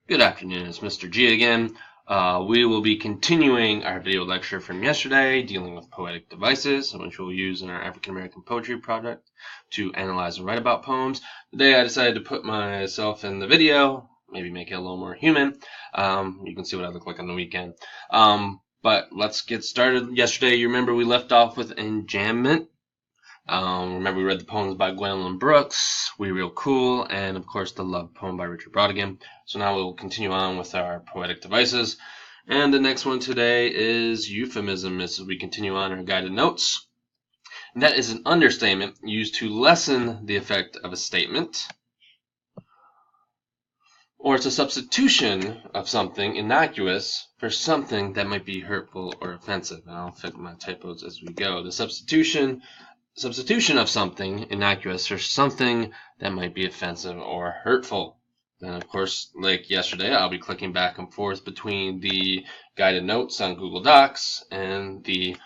Good afternoon, it's Mr. G again. We will be continuing our video lecture from yesterday dealing with poetic devices, which we'll use in our African American poetry project to analyze and write about poems. Today I decided to put myself in the video, maybe make it a little more human. You can see what I look like on the weekend. But let's get started. Yesterday, you remember we left off with enjambment. Remember we read the poems by Gwendolyn Brooks, We Real Cool, and of course the Love poem by Richard Brautigan. So now we'll continue on with our poetic devices. And the next one today is euphemism as we continue on our guided notes. And that is an understatement used to lessen the effect of a statement. Or it's a substitution of something innocuous for something that might be hurtful or offensive. And I'll fix my typos as we go. The substitution of something innocuous for something that might be offensive or hurtful. Then, of course, like yesterday, I'll be clicking back and forth between the guided notes on Google Docs and the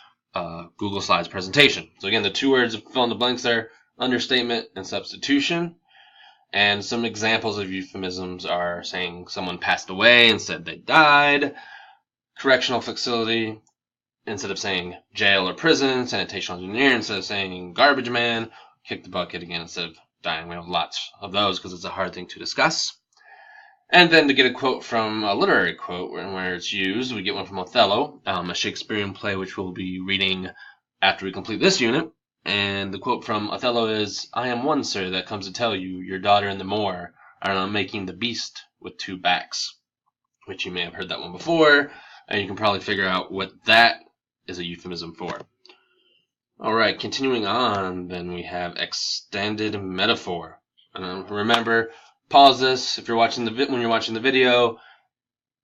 Google Slides presentation. So again, the two words fill in the blanks there, understatement and substitution. And some examples of euphemisms are saying someone passed away instead they died, correctional facility instead of saying jail or prison, sanitation engineer instead of saying garbage man, kick the bucket again instead of dying. We have lots of those because it's a hard thing to discuss. And then to get a quote from a literary quote where it's used, we get one from Othello, a Shakespearean play which we'll be reading after we complete this unit. And the quote from Othello is, "I am one, sir, that comes to tell you, your daughter and the Moor are now making the beast with two backs," which you may have heard that one before, and you can probably figure out what that is a euphemism for. Alright, continuing on, then we have extended metaphor. Remember, pause this if you're watching when you're watching the video,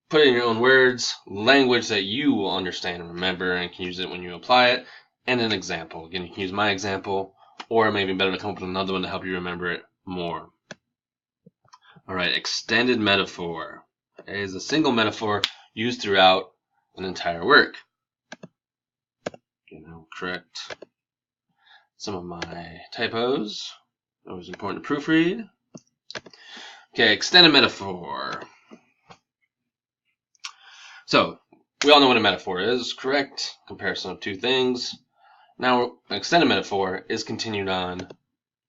put it in your own words, language that you will understand and remember and can use it when you apply it, and an example. Again, you can use my example, or maybe better to come up with another one to help you remember it more. Alright, extended metaphor. It is a single metaphor used throughout an entire work. I'll correct some of my typos. Always important to proofread. Okay, extended metaphor. So, we all know what a metaphor is, correct? Comparison of two things. Now, an extended metaphor is continued on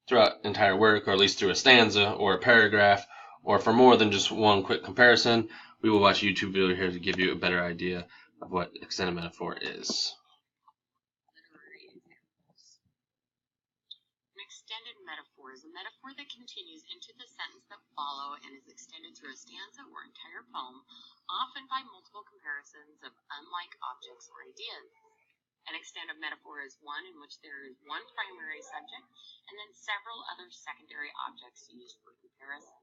throughout an entire work, or at least through a stanza or a paragraph, or for more than just one quick comparison. We will watch a YouTube video here to give you a better idea of what extended metaphor is. Extended metaphor is a metaphor that continues into the sentence that follow and is extended through a stanza or entire poem, often by multiple comparisons of unlike objects or ideas. An extended metaphor is one in which there is one primary subject and then several other secondary objects used for comparison.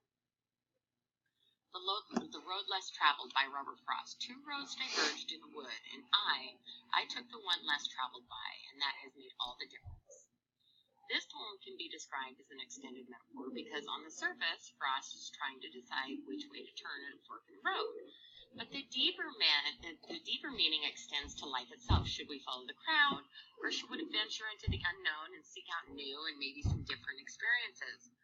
The Road Less Traveled by Robert Frost. Two roads diverged in the wood, and I took the one less traveled by, and that has made all the difference. This poem can be described as an extended metaphor because on the surface, Frost is trying to decide which way to turn at a fork in the road. But the deeper meaning extends to life itself. Should we follow the crowd, or should we venture into the unknown and seek out new and maybe some different experiences?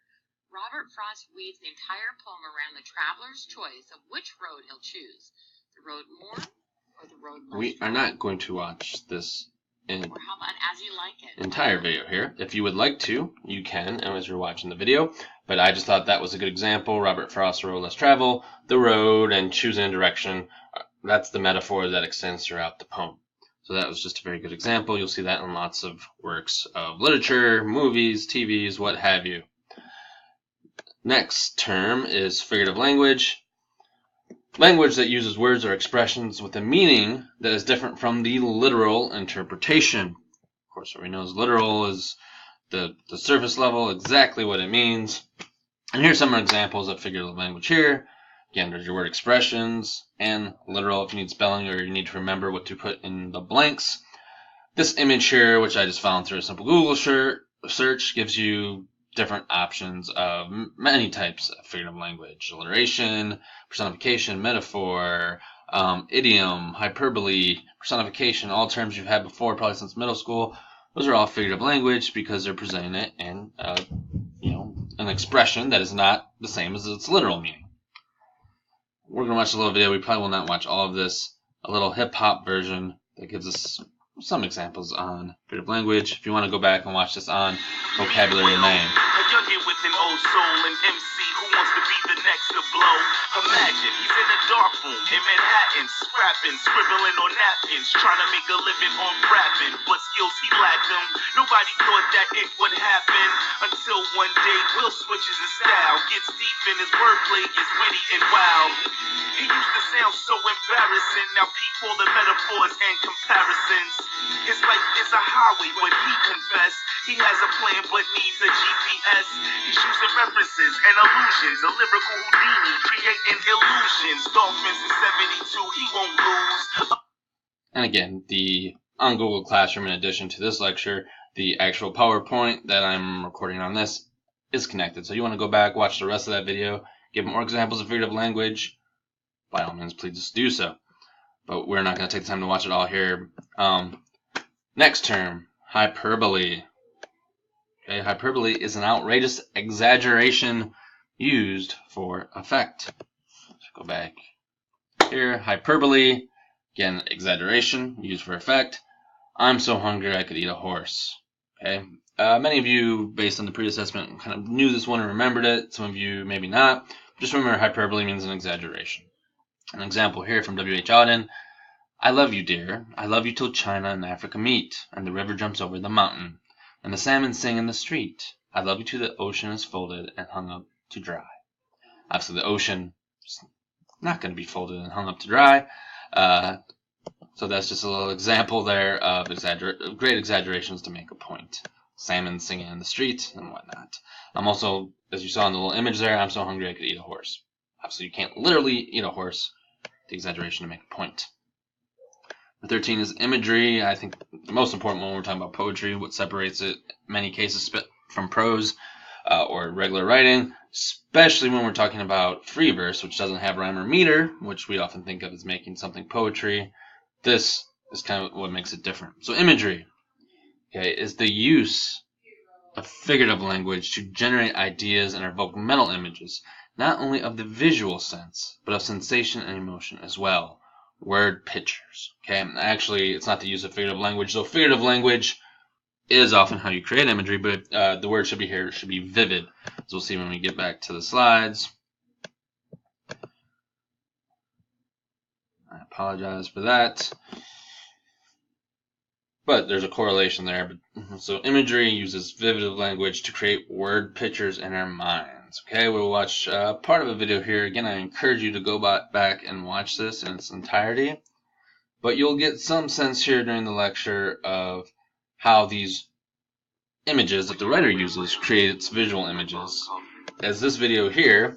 Robert Frost weaves the entire poem around the traveler's choice of which road he'll choose, the road more or the road less. We are not going to watch this or how about As You Like It? Entire video here. If you would like to, you can as you're watching the video. But I just thought that was a good example. Robert Frost, Road Less Travel, the road, and choosing a direction. That's the metaphor that extends throughout the poem. So that was just a very good example. You'll see that in lots of works of literature, movies, TVs, what have you. Next term is figurative language. Language that uses words or expressions with a meaning that is different from the literal interpretation. Of course, what we know is literal is the surface level, exactly what it means. And here's some examples of figurative language here. Again, there's your word expressions and literal if you need spelling or you need to remember what to put in the blanks. This image here, which I just found through a simple Google search, gives you different options of many types of figurative language: alliteration, personification, metaphor, idiom, hyperbole, personification, all terms you've had before probably since middle school. Those are all figurative language because they're presenting it in an expression that is not the same as its literal meaning. we're going to watch a little video. We probably will not watch all of this. A little hip-hop version that gives us some examples on figurative language. If you want to go back and watch this on vocabulary and name. A youngin' with an old soul, an MC who wants to be the next to blow. Imagine he's in a dark room in Manhattan, scrapping, scribbling on napkins, trying to make a living on rapping, but skills he lacked them. Nobody thought that it would happen until one day Will switches his style, gets deep in his wordplay, gets witty and wild. He used to sound so embarrassing, now peep all the metaphors and comparisons. His life is a highway, but he confessed he has a plan but needs a GPS. He's using references and allusions, a lyrical Houdini, creating illusions. Dolphins in 72, he won't lose. And again, on Google Classroom, in addition to this lecture, the actual PowerPoint that I'm recording on this is connected. So you want to go back, watch the rest of that video, give more examples of figurative language, by all means, please do so. But we're not going to take the time to watch it all here. Next term, hyperbole. Okay, hyperbole is an outrageous exaggeration used for effect. Let's go back here. Hyperbole, again, exaggeration used for effect. I'm so hungry I could eat a horse. Okay, many of you, based on the pre-assessment, kind of knew this one and remembered it. Some of you maybe not. Just remember, hyperbole means an exaggeration. An example here from W.H. Auden. I love you, dear. I love you till China and Africa meet, and the river jumps over the mountain, and the salmon sing in the street. I love you till the ocean is folded and hung up to dry. Obviously, the ocean is not going to be folded and hung up to dry. So that's just a little example there of great exaggerations to make a point. Salmon singing in the street and whatnot. I'm also, as you saw in the little image there, I'm so hungry I could eat a horse. Obviously, you can't literally eat a horse. The exaggeration to make a point. Number 13 is imagery. I think the most important one when we're talking about poetry, what separates it in many cases from prose or regular writing, especially when we're talking about free verse, which doesn't have rhyme or meter, which we often think of as making something poetry. This is kind of what makes it different. So imagery, okay, is the use of figurative language to generate ideas and evoke mental images, not only of the visual sense, but of sensation and emotion as well. Word pictures. Okay, actually, it's not the use of figurative language. So figurative language is often how you create imagery, but the word should be here. It should be vivid, as we'll see when we get back to the slides. I apologize for that. But there's a correlation there. So imagery uses vivid language to create word pictures in our minds. Okay, we'll watch part of a video here. Again, I encourage you to go back and watch this in its entirety. But you'll get some sense here during the lecture of how these images that the writer uses creates visual images. As this video here,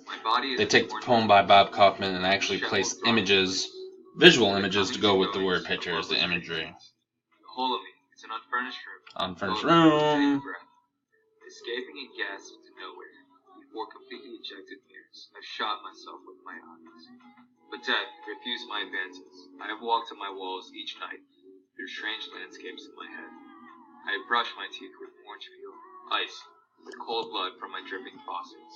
they take the poem by Bob Kaufman and actually place images, visual images, to go with the word pictures, the imagery. Whole of me. It's an unfurnished room. Unfurnished room. Escaping a gasp to nowhere. Before completely ejected mirrors, I shot myself with my eyes. But death refused my advances. I have walked to my walls each night through strange landscapes in my head. I have brushed my teeth with orange peel, ice, with cold blood from my dripping faucets.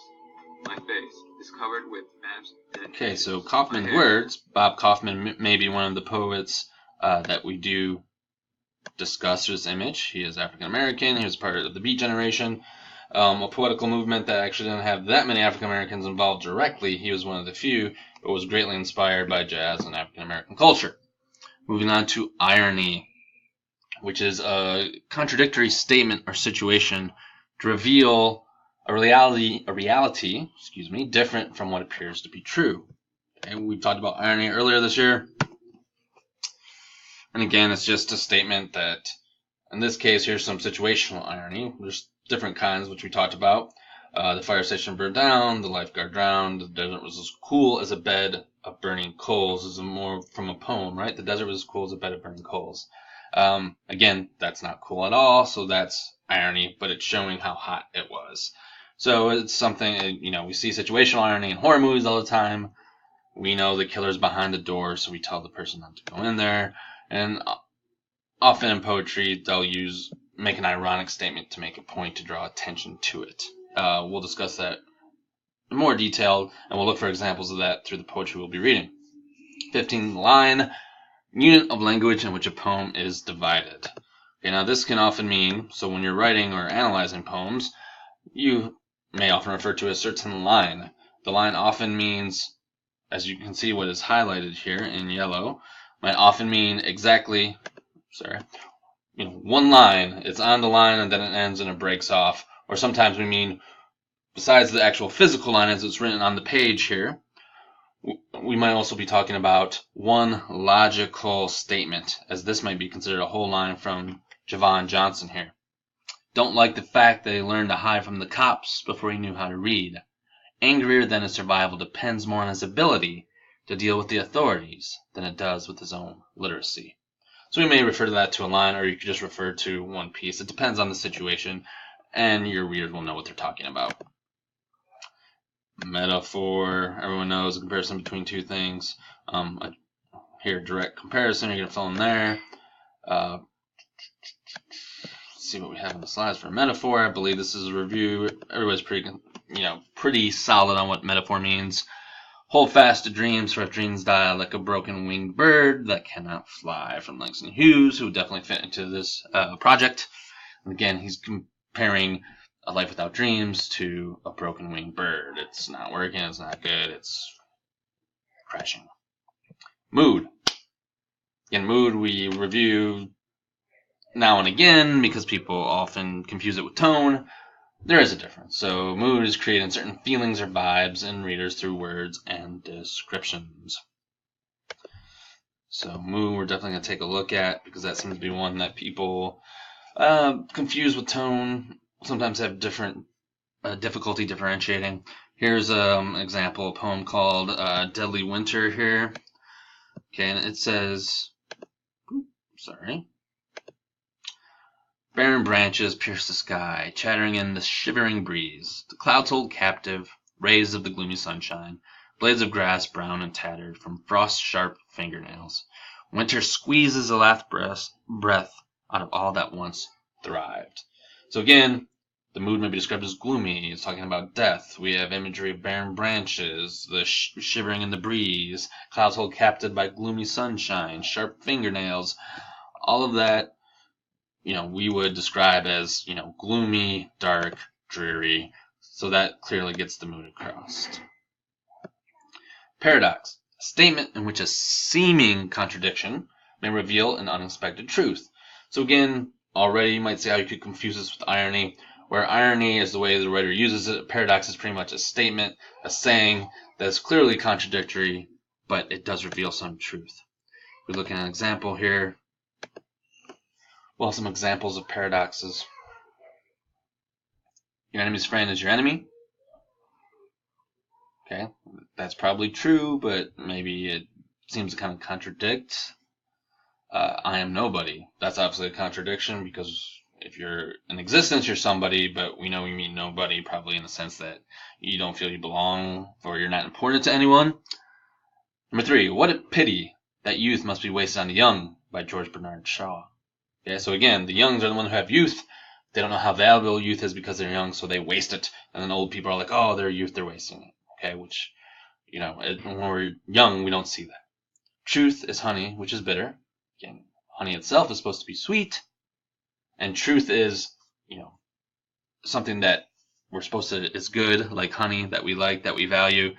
My face is covered with maps. Okay, so Kaufman's words. Bob Kaufman may be one of the poets that we do discuss this image. He is African American. He was part of the Beat Generation, a poetical movement that actually didn't have that many African Americans involved directly. He was one of the few, but was greatly inspired by jazz and African American culture. Moving on to irony, which is a contradictory statement or situation to reveal a reality, different from what appears to be true. Okay, we talked about irony earlier this year. And again, it's just a statement that, in this case, here's some situational irony. There's different kinds, which we talked about. The fire station burned down, the lifeguard drowned, the desert was as cool as a bed of burning coals. This is more from a poem, right? The desert was as cool as a bed of burning coals. Again, that's not cool at all, so that's irony, but it's showing how hot it was. So it's something, we see situational irony in horror movies all the time. We know the killer's behind the door, so we tell the person not to go in there. And often in poetry, they'll make an ironic statement to make a point to draw attention to it. We'll discuss that more detailed, and we'll look for examples of that through the poetry we'll be reading. 15th line, unit of language in which a poem is divided. Okay, now this can often mean, so when you're writing or analyzing poems, you may often refer to a certain line. The line often means, as you can see what is highlighted here in yellow, might often mean exactly, one line. It's on the line and then it ends and it breaks off. Or sometimes we mean, besides the actual physical line as it's written on the page here, we might also be talking about one logical statement, as this might be considered a whole line from Javon Johnson here. Don't like the fact that he learned to hide from the cops before he knew how to read. Angrier than his survival depends more on his ability to deal with the authorities than it does with his own literacy. So we may refer to that to a line, or you could just refer to one piece. It depends on the situation, and your readers will know what they're talking about. Metaphor, everyone knows a comparison between two things. Here, direct comparison, you're going to fill in there. Let's see what we have in the slides for metaphor. I believe this is a review. Everybody's pretty solid on what metaphor means. Hold fast to dreams, for if dreams die like a broken winged bird that cannot fly, from Langston Hughes, who would definitely fit into this project. And again, he's comparing a life without dreams to a broken winged bird. It's not working, it's not good, it's crashing. Mood. In mood, we review now and again because people often confuse it with tone. There is a difference. So mood is creating certain feelings or vibes in readers through words and descriptions. So mood we're definitely going to take a look at because that seems to be one that people confuse with tone, sometimes have different difficulty differentiating. Here's an example, a poem called Deadly Winter here. Okay, and it says, barren branches pierce the sky, chattering in the shivering breeze. The clouds hold captive rays of the gloomy sunshine, blades of grass brown and tattered from frost-sharp fingernails. Winter squeezes the last breath out of all that once thrived. So again, the mood may be described as gloomy. It's talking about death. We have imagery of barren branches, the shivering in the breeze, clouds hold captive by gloomy sunshine, sharp fingernails. All of that, we would describe as, gloomy, dark, dreary. So that clearly gets the mood across. Paradox. A statement in which a seeming contradiction may reveal an unexpected truth. So again, already you might see how you could confuse this with irony, where irony is the way the writer uses it. A paradox is pretty much a statement, a saying that is clearly contradictory, but it does reveal some truth. We're looking at an example here. Well, some examples of paradoxes. Your enemy's friend is your enemy. Okay, that's probably true, but maybe it seems to kind of contradict. I am nobody. That's obviously a contradiction because if you're in existence, you're somebody, but we know we mean nobody probably in the sense that you don't feel you belong or you're not important to anyone. Number 3, what a pity that youth must be wasted on the young, by George Bernard Shaw. Okay, so again, the youngs are the ones who have youth. They don't know how valuable youth is because they're young, so they waste it. And then old people are like, oh, they're youth, they're wasting it. Okay, which, when we're young, we don't see that. Truth is honey, which is bitter. Again, honey itself is supposed to be sweet. And truth is, something that we're supposed to, is good, like honey, that we like, that we value.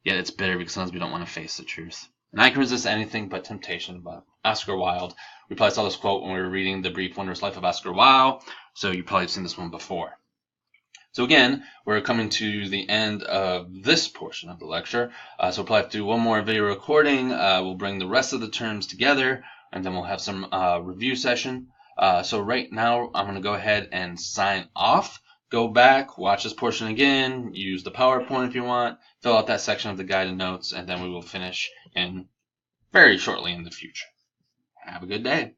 Yet it's bitter because sometimes we don't want to face the truth. And I can resist anything but temptation, by Oscar Wilde. We probably saw this quote when we were reading The Brief Wondrous Life of Oscar Wilde, so you've probably seen this one before. So again, we're coming to the end of this portion of the lecture. So we'll probably have to do one more video recording. We'll bring the rest of the terms together, and then we'll have some review session. So right now, I'm going to go ahead and sign off. Go back, watch this portion again, use the PowerPoint if you want, fill out that section of the guided notes, and then we will finish very shortly in the future. Have a good day.